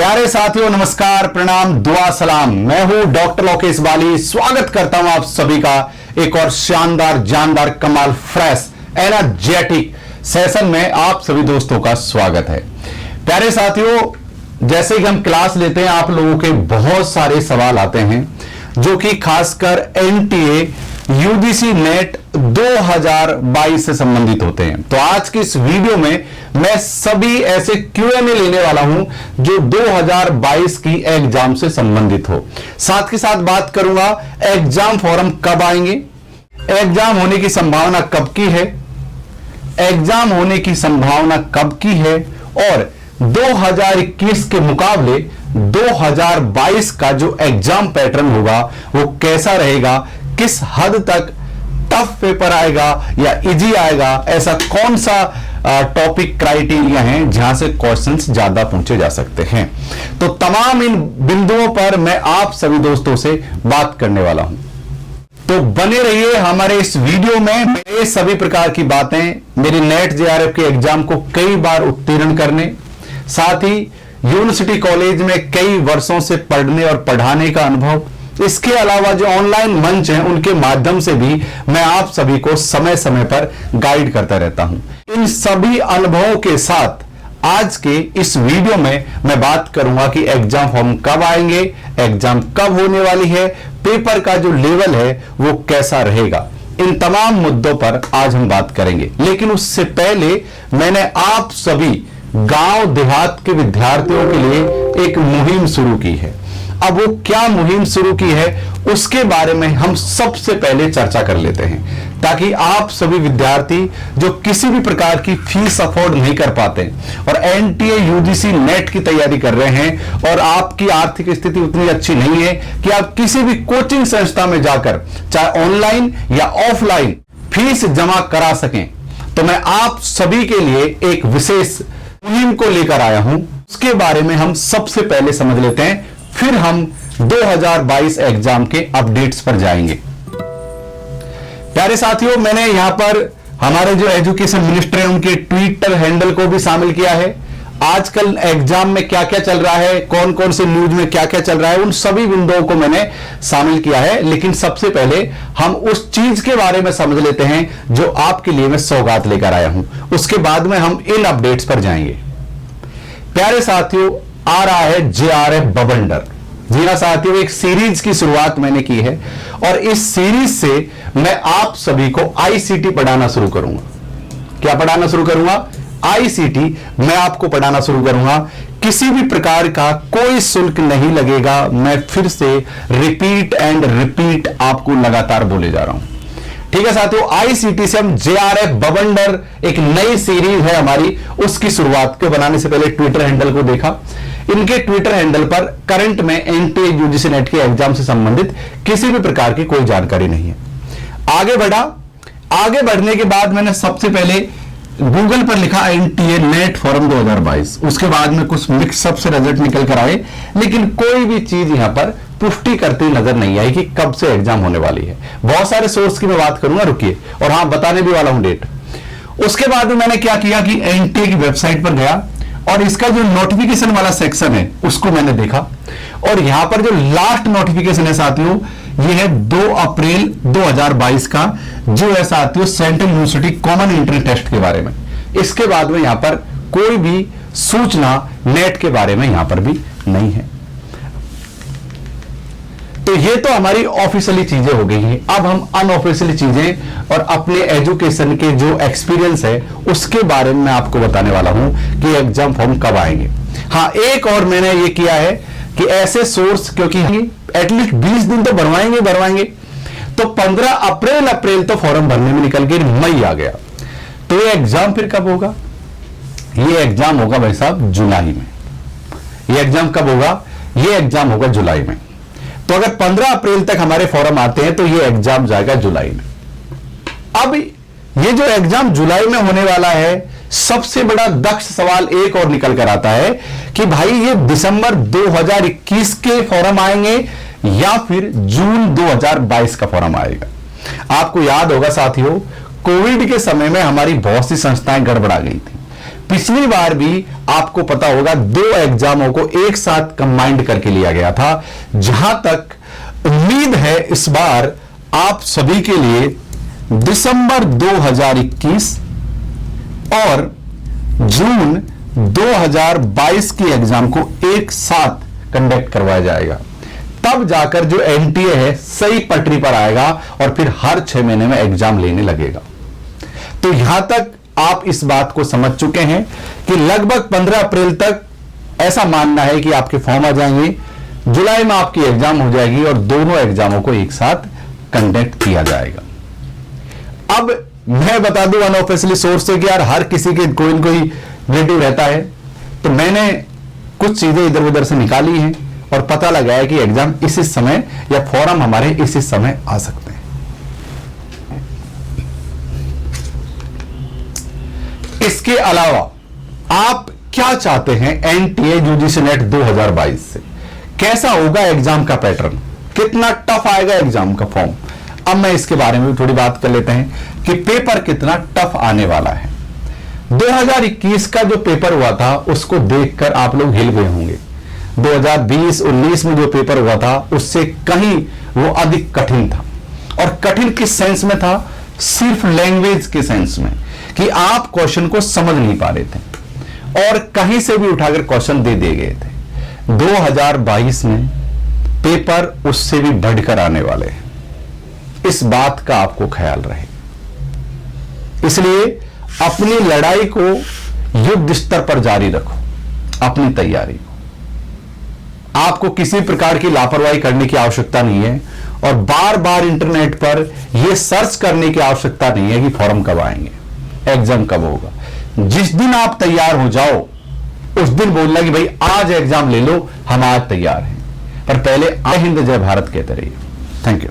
प्यारे साथियों, नमस्कार, प्रणाम, दुआ सलाम। मैं हूं डॉक्टर लोकेश बाली। स्वागत करता हूं आप सभी का एक और शानदार, जानदार, कमाल, फ्रेश, एनर्जेटिक सेशन में आप सभी दोस्तों का स्वागत है। प्यारे साथियों, जैसे कि हम क्लास लेते हैं, आप लोगों के बहुत सारे सवाल आते हैं जो कि खासकर एनटीए यूजीसी नेट 2022 से संबंधित होते हैं। तो आज की इस वीडियो में मैं सभी ऐसे क्यूएनए लेने वाला हूं जो 2022 की एग्जाम से संबंधित हो। साथ के साथ बात करूंगा एग्जाम फॉर्म कब आएंगे, एग्जाम होने की संभावना कब की है, एग्जाम होने की संभावना कब की है, और 2021 के मुकाबले 2022 का जो एग्जाम पैटर्न होगा वो कैसा रहेगा, किस हद तक टफ पेपर आएगा या इजी आएगा, ऐसा कौन सा टॉपिक क्राइटेरिया है जहां से क्वेश्चंस ज्यादा पूछे जा सकते हैं। तो तमाम इन बिंदुओं पर मैं आप सभी दोस्तों से बात करने वाला हूं, तो बने रहिए हमारे इस वीडियो में। ये सभी प्रकार की बातें मेरी नेट जेआरएफ के एग्जाम को कई बार उत्तीर्ण करने, साथ ही यूनिवर्सिटी कॉलेज में कई वर्षों से पढ़ने और पढ़ाने का अनुभव, इसके अलावा जो ऑनलाइन मंच हैं उनके माध्यम से भी मैं आप सभी को समय समय पर गाइड करता रहता हूं। इन सभी अनुभवों के साथ आज के इस वीडियो में मैं बात करूंगा कि एग्जाम फॉर्म कब आएंगे, एग्जाम कब होने वाली है, पेपर का जो लेवल है वो कैसा रहेगा। इन तमाम मुद्दों पर आज हम बात करेंगे, लेकिन उससे पहले मैंने आप सभी गांव देहात के विद्यार्थियों के लिए एक मुहिम शुरू की है। अब वो क्या मुहिम शुरू की है उसके बारे में हम सबसे पहले चर्चा कर लेते हैं, ताकि आप सभी विद्यार्थी जो किसी भी प्रकार की फीस अफोर्ड नहीं कर पाते और एनटीए यूजीसी नेट की तैयारी कर रहे हैं और आपकी आर्थिक स्थिति उतनी अच्छी नहीं है कि आप किसी भी कोचिंग संस्था में जाकर चाहे ऑनलाइन या ऑफलाइन फीस जमा करा सकें, तो मैं आप सभी के लिए एक विशेष मुहिम को लेकर आया हूं। उसके बारे में हम सबसे पहले समझ लेते हैं, फिर हम 2022 एग्जाम के अपडेट्स पर जाएंगे। प्यारे साथियों, मैंने यहां पर हमारे जो एजुकेशन मिनिस्टर हैं उनके ट्विटर हैंडल को भी शामिल किया है। आजकल एग्जाम में क्या क्या चल रहा है, कौन कौन से न्यूज में क्या क्या चल रहा है, उन सभी बिंदुओं को मैंने शामिल किया है। लेकिन सबसे पहले हम उस चीज के बारे में समझ लेते हैं जो आपके लिए मैं सौगात लेकर आया हूं, उसके बाद में हम इन अपडेट्स पर जाएंगे। प्यारे साथियों, आ रहा है जेआरएफ बवंडर। जी हां साथियों, एक सीरीज की शुरुआत मैंने की है और इस सीरीज से मैं आप सभी को आईसीटी पढ़ाना शुरू करूंगा। क्या पढ़ाना शुरू करूंगा? आईसीटी मैं आपको पढ़ाना शुरू करूंगा। किसी भी प्रकार का कोई शुल्क नहीं लगेगा। मैं फिर से रिपीट एंड रिपीट आपको लगातार बोले जा रहा हूं। ठीक है साथियों, आईसीटी से हम जेआरएफ बवंडर, एक नई सीरीज है हमारी, उसकी शुरुआत को बनाने से पहले ट्विटर हैंडल को देखा। इनके ट्विटर हैंडल पर करंट में एनटीए यूजीसी नेट के एग्जाम से संबंधित किसी भी प्रकार की कोई जानकारी नहीं है। आगे बढ़ा, आगे बढ़ने के बाद मैंने सबसे पहले गूगल पर लिखा एनटीए नेट फॉर्म 2022। उसके बाद में कुछ मिक्सअप से रिजल्ट निकल कर आए, लेकिन कोई भी चीज यहां पर पुष्टि करती नजर नहीं आई कि कब से एग्जाम होने वाली है। बहुत सारे सोर्स की मैं बात करूंगा, रुकिए, और हाँ बताने भी वाला हूं डेट। उसके बाद में मैंने क्या किया कि एनटीए की वेबसाइट पर गया और इसका जो नोटिफिकेशन वाला सेक्शन है उसको मैंने देखा, और यहां पर जो लास्ट नोटिफिकेशन है साथियों, ये है 2 अप्रैल 2022 का, जो है साथियों central university common entrance test के बारे में। इसके बाद में यहां पर कोई भी सूचना नेट के बारे में यहां पर भी नहीं है। तो ये तो हमारी ऑफिशियली चीजें हो गई हैं। अब हम अनऑफिशियली चीजें और अपने एजुकेशन के जो एक्सपीरियंस है उसके बारे में मैं आपको बताने वाला हूं कि एग्जाम फॉर्म कब आएंगे। हाँ, एक और मैंने ये किया है कि ऐसे सोर्स, क्योंकि एटलीस्ट 20 दिन तो भरवाएंगे, तो 15 अप्रैल तो फॉर्म भरने में निकल गई, मई आ गया। तो ये एग्जाम फिर कब होगा? ये एग्जाम होगा भाई साहब जुलाई में। ये एग्जाम कब होगा? ये एग्जाम होगा जुलाई में। तो अगर 15 अप्रैल तक हमारे फॉर्म आते हैं तो ये एग्जाम जाएगा जुलाई में। अब ये जो एग्जाम जुलाई में होने वाला है, सबसे बड़ा दक्ष सवाल एक और निकल कर आता है कि भाई ये दिसंबर 2021 के फॉर्म आएंगे या फिर जून 2022 का फॉर्म आएगा। आपको याद होगा साथियों, कोविड के समय में हमारी बहुत सी संस्थाएं गड़बड़ा गई थी। पिछली बार भी आपको पता होगा 2 एग्जामों को एक साथ कंबाइंड करके लिया गया था। जहां तक उम्मीद है इस बार आप सभी के लिए दिसंबर 2021 और जून 2022 की एग्जाम को एक साथ कंडक्ट करवाया जाएगा। तब जाकर जो एनटीए है सही पटरी पर आएगा और फिर हर 6 महीने में एग्जाम लेने लगेगा। तो यहां तक आप इस बात को समझ चुके हैं कि लगभग 15 अप्रैल तक ऐसा मानना है कि आपके फॉर्म आ जाएंगे, जुलाई में आपकी एग्जाम हो जाएगी और दोनों एग्जामों को एक साथ कंडक्ट किया जाएगा। अब मैं बता दूं अनऑफिशियली सोर्स से कि यार हर किसी के कोई न कोई रिलेटिव रहता है, तो मैंने कुछ चीजें इधर उधर से निकाली हैं और पता लगा है कि एग्जाम इसी समय या फॉर्म हमारे इसी समय आ सकते हैं। इसके अलावा आप क्या चाहते हैं एनटीए यूजीसी नेट 2022 से? कैसा होगा एग्जाम का पैटर्न, कितना टफ आएगा एग्जाम का फॉर्म? अब मैं इसके बारे में भी थोड़ी बात कर लेते हैं कि पेपर कितना टफ आने वाला है। 2021 का जो पेपर हुआ था उसको देखकर आप लोग हिल गए होंगे। 2020-19 में जो पेपर हुआ था उससे कहीं वो अधिक कठिन था। और कठिन किस सेंस में था? सिर्फ लैंग्वेज के सेंस में, कि आप क्वेश्चन को समझ नहीं पा रहे थे और कहीं से भी उठाकर क्वेश्चन दे दिए गए थे। 2022 में पेपर उससे भी बढ़कर आने वाले हैं, इस बात का आपको ख्याल रहे। इसलिए अपनी लड़ाई को युद्ध स्तर पर जारी रखो, अपनी तैयारी को। आपको किसी प्रकार की लापरवाही करने की आवश्यकता नहीं है और बार बार इंटरनेट पर यह सर्च करने की आवश्यकता नहीं है कि फॉर्म कब आएंगे, एग्जाम कब होगा। जिस दिन आप तैयार हो जाओ उस दिन बोलना कि भाई आज एग्जाम ले लो, हम आज तैयार हैं। पर पहले जय हिंद जय भारत कहते रहिए। Thank you.